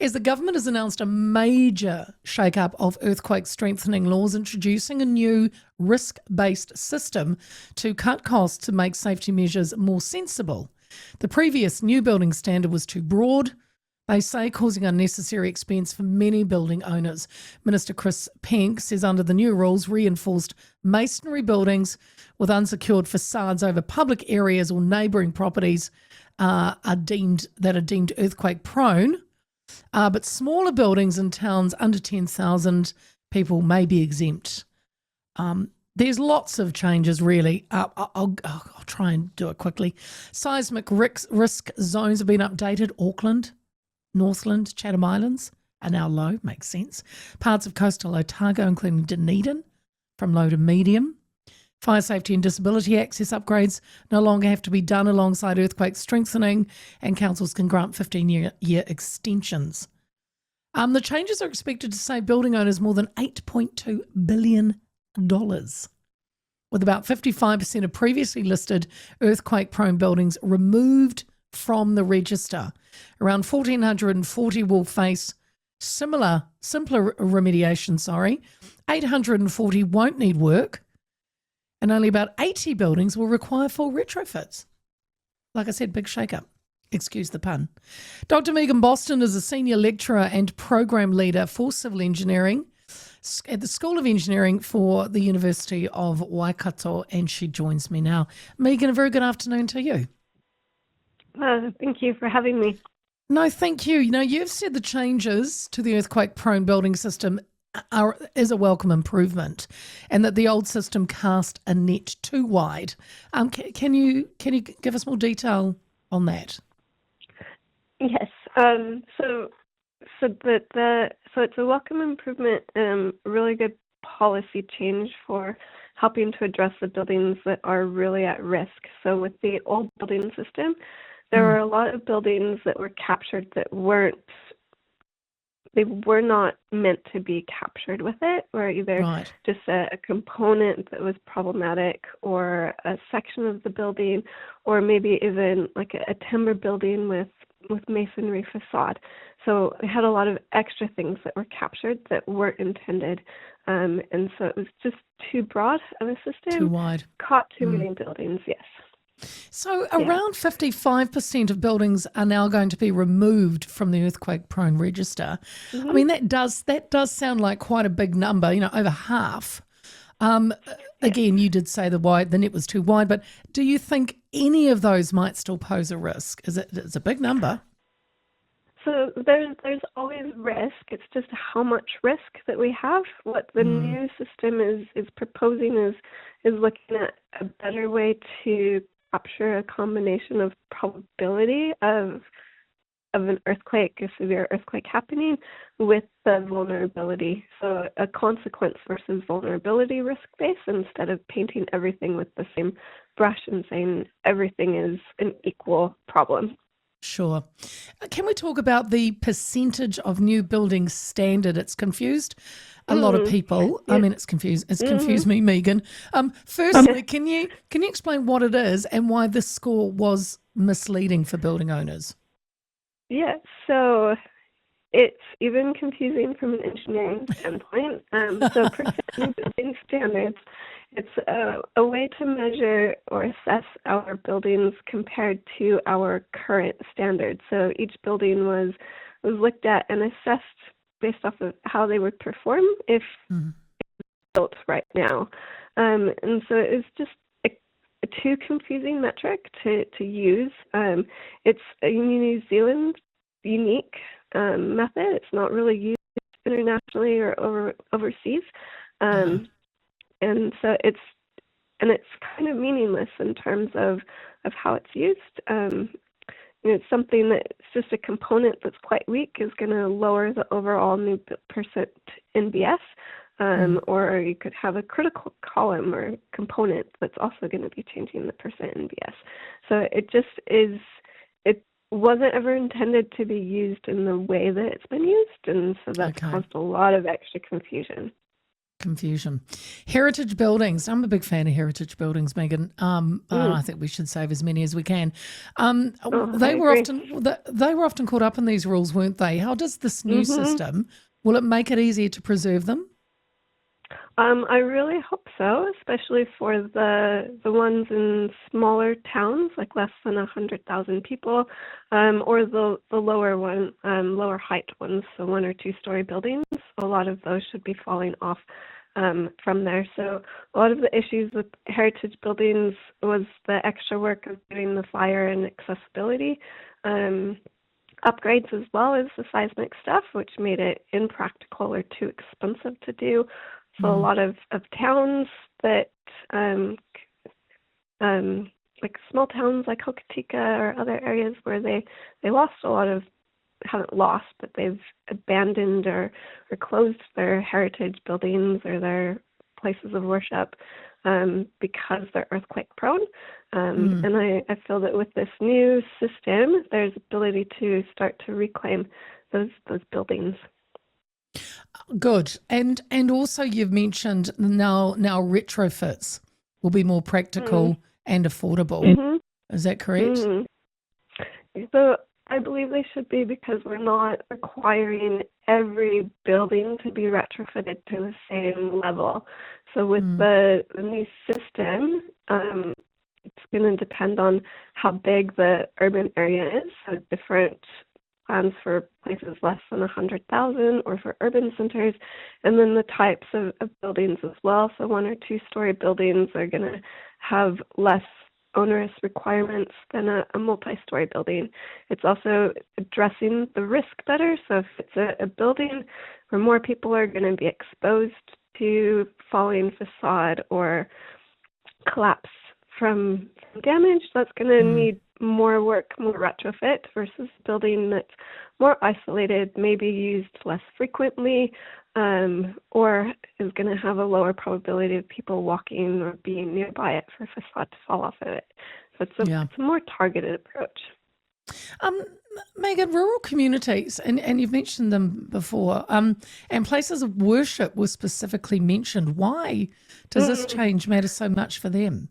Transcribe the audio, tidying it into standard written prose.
as the government has announced a major shake-up of earthquake strengthening laws, introducing a new risk-based system to cut costs to make safety measures more sensible. The previous new building standard was too broad, they say, causing unnecessary expense for many building owners. Minister Chris Penk says under the new rules, reinforced masonry buildings with unsecured facades over public areas or neighbouring properties are deemed earthquake prone, but smaller buildings in towns under 10,000 people may be exempt. There's lots of changes, really. I'll try and do it quickly. Seismic risk zones have been updated. Auckland, Northland, Chatham Islands are now low, makes sense. Parts of coastal Otago, including Dunedin, from low to medium. Fire safety and disability access upgrades no longer have to be done alongside earthquake strengthening, and councils can grant 15-year extensions. The changes are expected to save building owners more than $8.2 billion, with about 55% of previously listed earthquake-prone buildings removed from the register. Around 1,440 will face simpler remediation, 840 won't need work, and only about 80 buildings will require full retrofits. Like I said, big shake-up. Excuse the pun. Dr. Megan Boston is a senior lecturer and program leader for civil engineering at the School of Engineering for the University of Waikato, and she joins me now. Megan, a very good afternoon to you. Thank you for having me. No, thank you. You know, you've said the changes to the earthquake-prone building system is a welcome improvement, and that the old system cast a net too wide. Can you give us more detail on that? Yes. So it's a welcome improvement, really good policy change for helping to address the buildings that are really at risk. So with the old building system, there were a lot of buildings that were captured that were not meant to be captured with it, or either just a component that was problematic, or a section of the building, or maybe even like a timber building with masonry facade. So we had a lot of extra things that were captured that weren't intended, and so it was just too broad of a system. Too wide. Caught too many buildings, yes. So around 55% of buildings are now going to be removed from the earthquake-prone register. I mean, that does sound like quite a big number, over half. Again, you did say the net was too wide, but do you think any of those might still pose a risk? It's a big number. So there's always risk. It's just how much risk that we have. What the new system is proposing is looking at a better way to capture a combination of probability of an earthquake, a severe earthquake happening, with the vulnerability. So a consequence versus vulnerability risk base, instead of painting everything with the same brush and saying everything is an equal problem. Sure. Can we talk about the percentage of new building standard? It's confused a lot of people. Yeah. I mean, it's confused me, Megan. Firstly, can you explain what it is and why this score was misleading for building owners? Yeah, so it's even confusing from an engineering standpoint. So percent new building standards, it's a way to measure or assess our buildings compared to our current standards. So each building was looked at and assessed based off of how they would perform if built right now. And so it's just a too confusing metric to use. It's a New Zealand unique method. It's not really used internationally or overseas. And so it's kind of meaningless in terms of how it's used. It's something that's just a component that's quite weak is going to lower the overall new percent NBS, or you could have a critical column or component that's also going to be changing the percent NBS. So it wasn't ever intended to be used in the way that it's been used, and so that's caused a lot of extra confusion. confusion. Heritage buildings. I'm a big fan of heritage buildings, Megan. I think we should save as many as we can. They I were agree. often caught up in these rules, weren't they? How does this new Mm-hmm. system, will it make it easier to preserve them? I really hope so, especially for the ones in smaller towns, like less than 100,000 people, or the lower height ones, so 1 or 2 story buildings. A lot of those should be falling off from there. So a lot of the issues with heritage buildings was the extra work of doing the fire and accessibility upgrades, as well as the seismic stuff, which made it impractical or too expensive to do. So a lot of towns that, like small towns like Hokitika or other areas where they lost a lot of, haven't lost, but they've abandoned or closed their heritage buildings or their places of worship because they're earthquake prone. And I feel that with this new system, there's ability to start to reclaim those buildings. Good. And also you've mentioned now retrofits will be more practical and affordable. Mm-hmm. Is that correct? Mm-hmm. So I believe they should be, because we're not requiring every building to be retrofitted to the same level. So with the new system, it's going to depend on how big the urban area is. So different plans for places less than 100,000 or for urban centers, and then the types of buildings as well. So 1 or 2 story buildings are going to have less onerous requirements than a multi-story building. It's also addressing the risk better. So if it's a building where more people are going to be exposed to falling facade or collapse from damage, that's going to need more work, more retrofit, versus a building that's more isolated, maybe used less frequently, or is going to have a lower probability of people walking or being nearby it for facade to fall off of it. So it's a more targeted approach. Megan, rural communities, and you've mentioned them before, and places of worship were specifically mentioned. Why does this change matter so much for them?